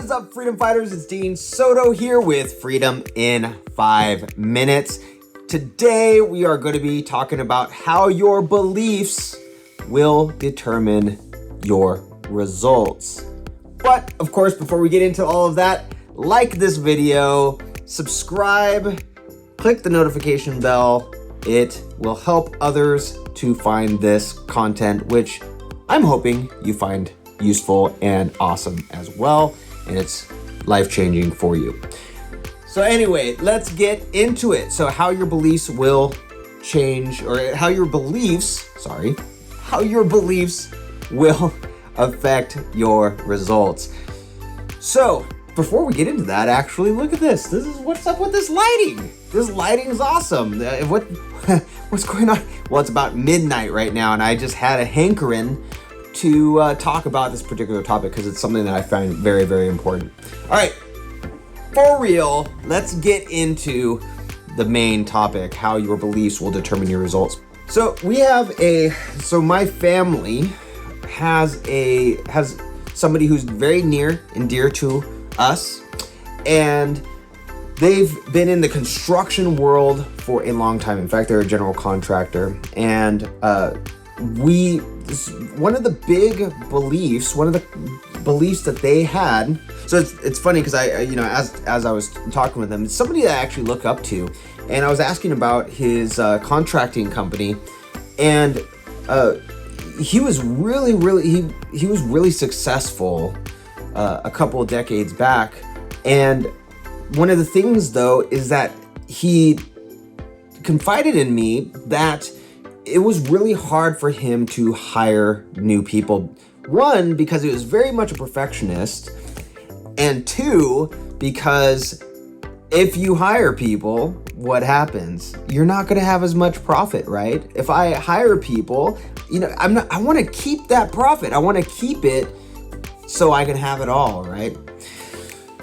What is up, Freedom Fighters? It's Dean Soto here with Freedom in 5 Minutes. Today, we are going to be talking about how your beliefs will determine your results. But, of course, before we get into all of that, like this video, subscribe, click the notification bell. It will help others to find this content, which I'm hoping you find useful and awesome as well, and it's life-changing for you. So anyway, let's get into it. So how your beliefs will change, or how your beliefs will affect your results. So before we get into that, actually, look at this. This is what's up with this lighting. This lighting is awesome. What's going on? Well, it's about midnight right now, and I just had a hankering to talk about this particular topic because it's something that I find very, very important. All right, for real, let's get into the main topic, how your beliefs will determine your results. So my family has somebody who's very near and dear to us, and they've been in the construction world for a long time. In fact, they're a general contractor, and one of the beliefs that they had. So it's funny because as I was talking with them, it's somebody that I actually look up to, and I was asking about his contracting company, and he was really successful a couple of decades back. And one of the things, though, is that he confided in me that it was really hard for him to hire new people. One, because he was very much a perfectionist, and two, because if you hire people, what happens? You're not going to have as much profit, right? If I hire people, I want to keep that profit. I want to keep it so I can have it all, right?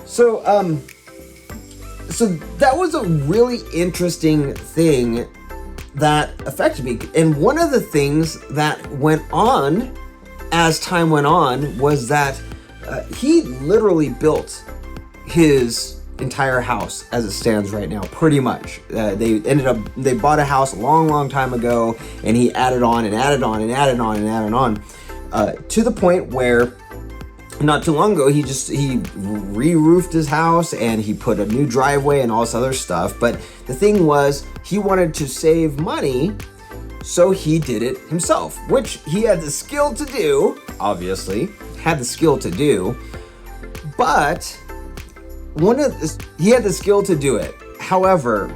So that was a really interesting thing that affected me. And one of the things that went on as time went on was that he literally built his entire house as it stands right now, pretty much. They bought a house a long time ago, and he added on and added on and added on and added on to the point where not too long ago, he re-roofed his house, and he put a new driveway and all this other stuff. But the thing was, he wanted to save money, so he did it himself, which he had the skill to do, obviously, but he had the skill to do it. However,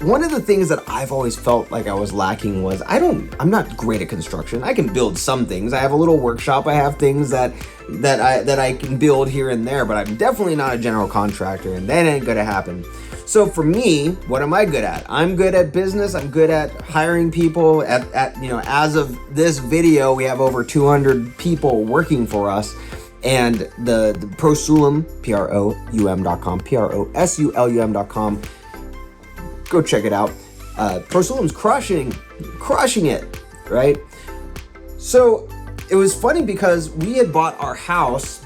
one of the things that I've always felt like I was lacking was I'm not great at construction. I can build some things. I have a little workshop. I have things that I can build here and there, but I'm definitely not a general contractor, and that ain't gonna happen. So for me, what am I good at? I'm good at business. I'm good at hiring people. As of this video, we have over 200 people working for us, and the Prosulum, PROUM.com, PROSULUM.com. Go check it out. Prosulum's crushing it, right? So it was funny because we had bought our house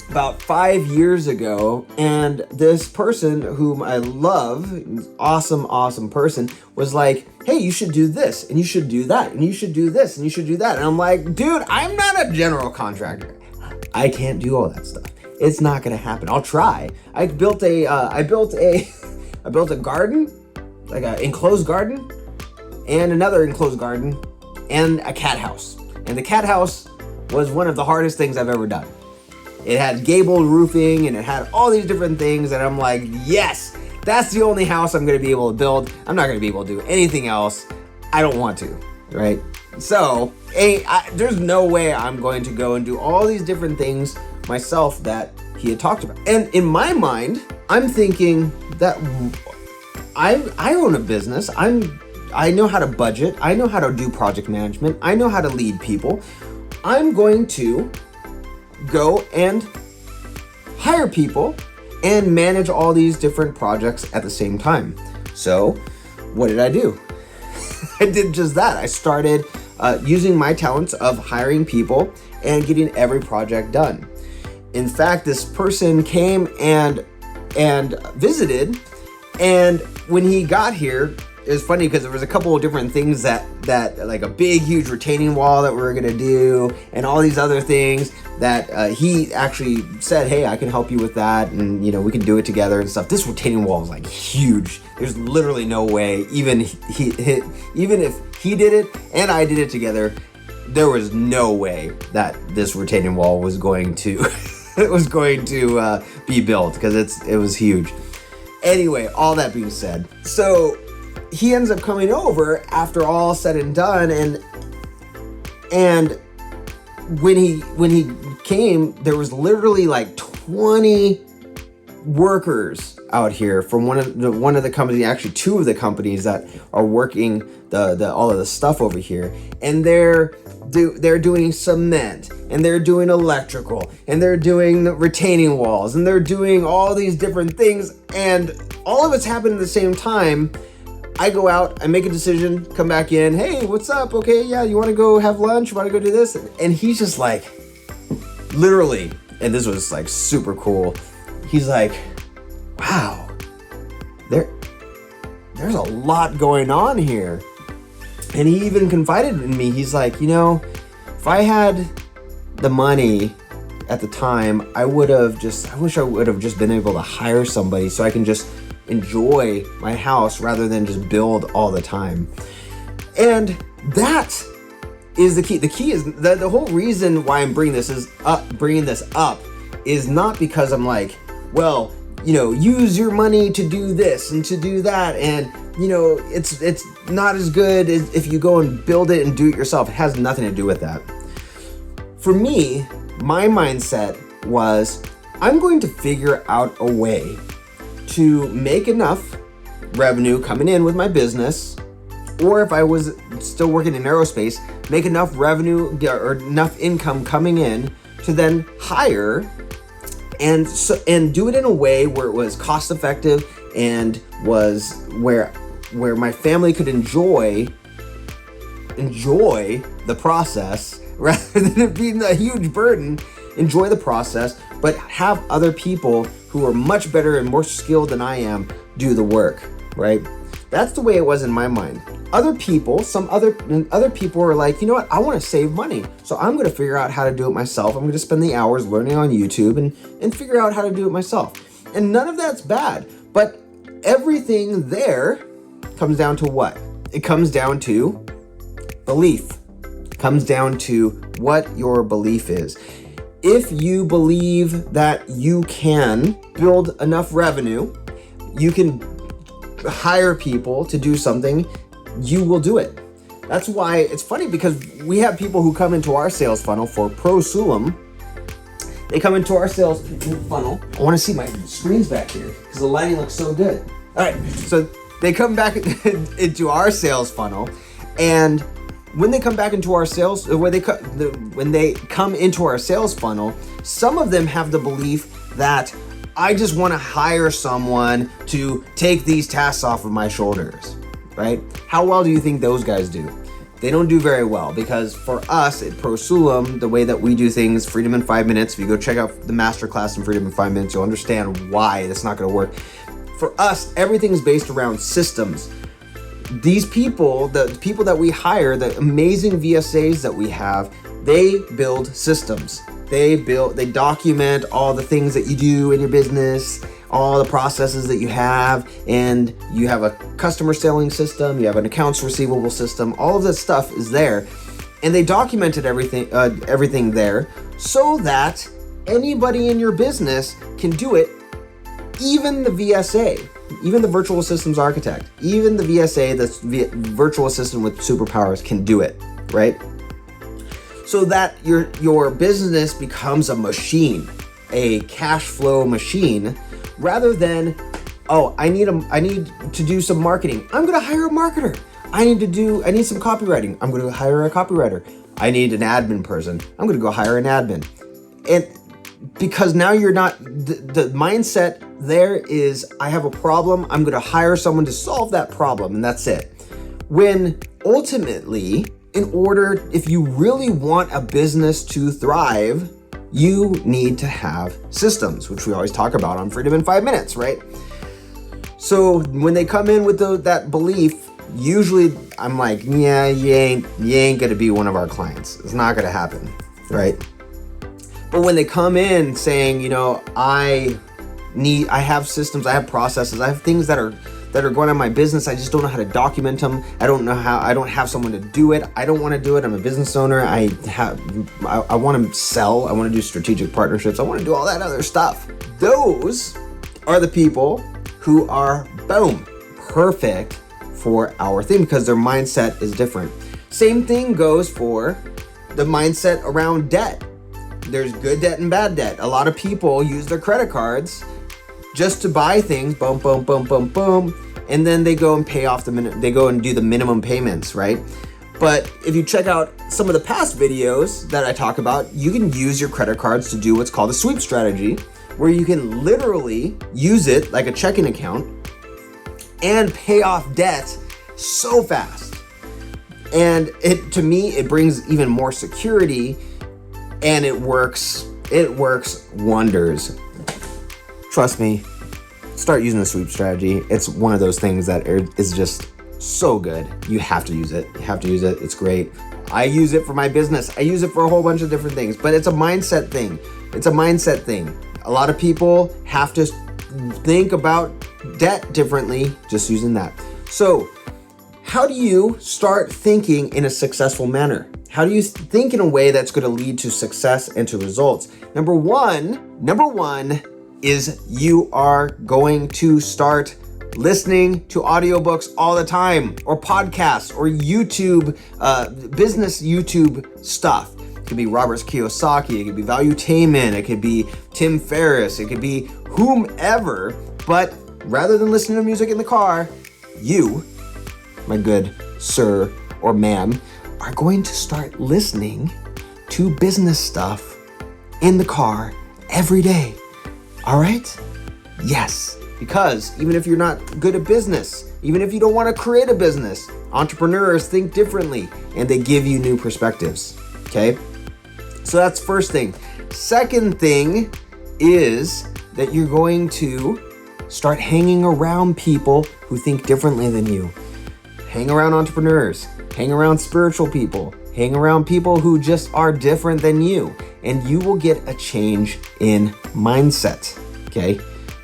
about 5 years ago, and this person whom I love, awesome person, was like, hey, you should do this, and you should do that, and you should do this, and you should do that. And I'm like, dude, I'm not a general contractor. I can't do all that stuff. It's not gonna happen. I'll try. I built a garden, like an enclosed garden, and another enclosed garden, and a cat house. And the cat house was one of the hardest things I've ever done. It had gabled roofing, and it had all these different things, and I'm like, yes, that's the only house I'm gonna be able to build. I'm not gonna be able to do anything else. I don't want to, right? So, there's no way I'm going to go and do all these different things myself that he had talked about. And in my mind, I'm thinking that I own a business. I know how to budget. I know how to do project management. I know how to lead people. I'm going to go and hire people and manage all these different projects at the same time. So what did I do? I did just that. I started using my talents of hiring people and getting every project done. In fact, this person came and visited, and when he got here, it was funny because there was a couple of different things that like a big, huge retaining wall that we were gonna do, and all these other things that he actually said, hey, I can help you with that, and we can do it together and stuff. This retaining wall was like huge. There's literally no way, even if he did it and I did it together, there was no way that this retaining wall was going to be built, because it was huge. Anyway, all that being said, so he ends up coming over after all said and done, and when he came, there was literally like 20 workers out here from one of the companies, actually two of the companies that are working the all of the stuff over here, and they're doing cement, and they're doing electrical, and they're doing retaining walls, and they're doing all these different things, and all of it's happening at the same time. I go out, I make a decision, come back in, hey, what's up? Okay, yeah, you want to go have lunch? You want to go do this? And he's just like, literally, and this was like super cool. He's like, wow, there's a lot going on here. And he even confided in me. He's like, if I had the money at the time, I wish I would have just been able to hire somebody so I can just enjoy my house rather than just build all the time. And that is the key. The key is the whole reason why I'm bringing this up is not because I'm like, well, use your money to do this and to do that, and it's not as good as if you go and build it and do it yourself. It has nothing to do with that. For me, my mindset was, I'm going to figure out a way to make enough revenue coming in with my business, or if I was still working in aerospace, make enough revenue or enough income coming in to then hire and do it in a way where it was cost effective and was where my family could enjoy the process rather than it being a huge burden. Enjoy the process, but have other people who are much better and more skilled than I am do the work, right? That's the way it was in my mind. Other people are like, you know what? I want to save money, so I'm going to figure out how to do it myself. I'm going to spend the hours learning on YouTube and figure out how to do it myself. And none of that's bad, but everything there comes down to what? It comes down to belief. It comes down to what your belief is. If you believe that you can build enough revenue, you can hire people to do something, you will do it. That's why it's funny, because we have people who come into our sales funnel for Prosulum. They come into our sales funnel. I want to see my screens back here because the lighting looks so good. All right, so they come back into our sales funnel, and when they come back into our sales, when they come into our sales funnel, some of them have the belief that I just want to hire someone to take these tasks off of my shoulders, right? How well do you think those guys do? They don't do very well, because for us at Prosulum, the way that we do things, Freedom in 5 minutes, if you go check out the masterclass in Freedom in 5 minutes, you'll understand why that's not going to work. For us, everything is based around systems. These people, the people that we hire, the amazing VSAs that we have, they build systems. They document all the things that you do in your business, all the processes that you have, and you have a customer selling system, you have an accounts receivable system, all of this stuff is there. And they documented everything there so that anybody in your business can do it, even the VSA. Even the virtual systems architect, even the VSA, the virtual assistant with superpowers, can do it, right? So that your business becomes a machine, a cash flow machine, rather than, oh, I need to do some marketing. I'm going to hire a marketer. I need some copywriting. I'm going to hire a copywriter. I need an admin person. I'm going to go hire an admin. And because now you're not, the mindset there is, I have a problem, I'm going to hire someone to solve that problem, and that's it. When ultimately, if you really want a business to thrive, you need to have systems, which we always talk about on Freedom in 5 Minutes, right? So when they come in with that belief, usually I'm like, yeah, you ain't gonna be one of our clients. It's not gonna happen, right? But when they come in saying, you know, I have systems, I have processes, I have things that are going on in my business, I just don't know how to document them. I don't have someone to do it. I don't want to do it. I'm a business owner. I want to sell. I want to do strategic partnerships. I want to do all that other stuff. Those are the people who are, boom, perfect for our thing because their mindset is different. Same thing goes for the mindset around debt. There's good debt and bad debt. A lot of people use their credit cards just to buy things, boom, boom, boom, boom, boom, and then they go and pay off they go and do the minimum payments, right? But if you check out some of the past videos that I talk about, you can use your credit cards to do what's called a sweep strategy, where you can literally use it like a checking account and pay off debt so fast. And to me, it brings even more security, and it works wonders. Trust me, start using the sweep strategy. It's one of those things that is just so good. You have to use it. It's great. I use it for my business. I use it for a whole bunch of different things, but it's a mindset thing. A lot of people have to think about debt differently just using that. So how do you start thinking in a successful manner? How do you think in a way that's going to lead to success and to results? Number one is you are going to start listening to audiobooks all the time, or podcasts, or YouTube, business YouTube stuff. It could be Robert Kiyosaki, it could be Valuetainment, it could be Tim Ferriss, it could be whomever. But rather than listening to music in the car, you, my good sir or ma'am, are going to start listening to business stuff in the car every day. All right? Yes, because even if you're not good at business, even if you don't want to create a business, entrepreneurs think differently and they give you new perspectives. Okay? So that's first thing. Second thing is that you're going to start hanging around people who think differently than you. Hang around entrepreneurs, hang around spiritual people, hang around people who just are different than you, and you will get a change in mindset, okay?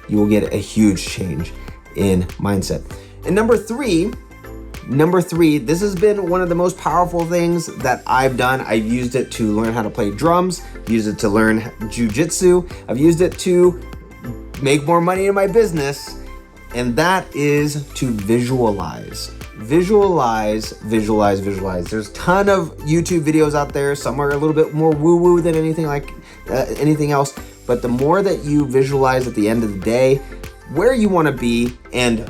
You will get a huge change in mindset. And number three, this has been one of the most powerful things that I've done. I've used it to learn how to play drums, used it to learn jujitsu, I've used it to make more money in my business, and that is to visualize. Visualize. There's a ton of YouTube videos out there. Some are a little bit more woo-woo than anything else. But the more that you visualize at the end of the day where you want to be and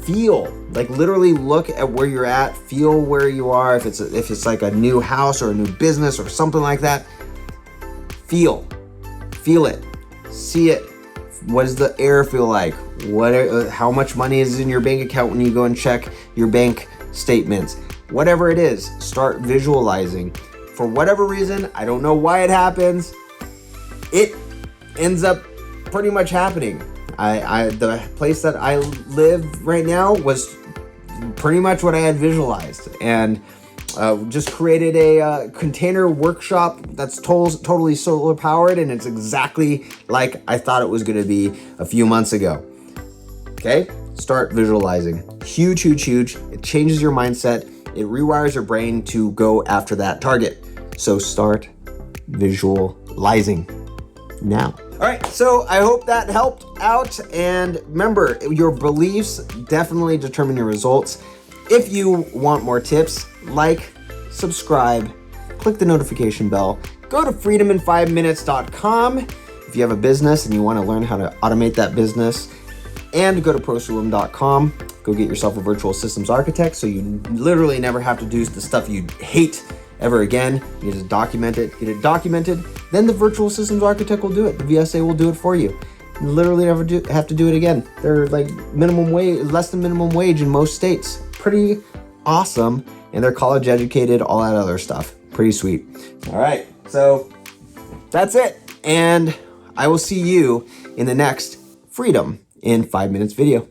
feel, like literally look at where you're at, feel where you are. If it's like a new house or a new business or something like that, feel it, see it. What does the air feel like? How much money is in your bank account when you go and check your bank statements? Whatever it is, start visualizing. For whatever reason, I don't know why it happens, it ends up pretty much happening. The place that I live right now was pretty much what I had visualized, and just created a container workshop that's totally solar powered, and it's exactly like I thought it was going to be a few months ago. Okay, start visualizing. Huge. It changes your mindset. It rewires your brain to go after that target. So start visualizing now. All right, so I hope that helped out. And remember, your beliefs definitely determine your results. If you want more tips, like, subscribe, click the notification bell, go to freedomin5minutes.com if you have a business and you want to learn how to automate that business, and go to prosulim.com. Go get yourself a virtual systems architect so you literally never have to do the stuff you hate ever again. You just document it, get it documented, then the virtual systems architect will do it. The VSA will do it for you. You literally never have to do it again. They're like minimum wage, less than minimum wage in most states. Pretty awesome. And they're college educated, all that other stuff. Pretty sweet. All right. So That's it. And I will see you in the next Freedom in 5 Minutes video.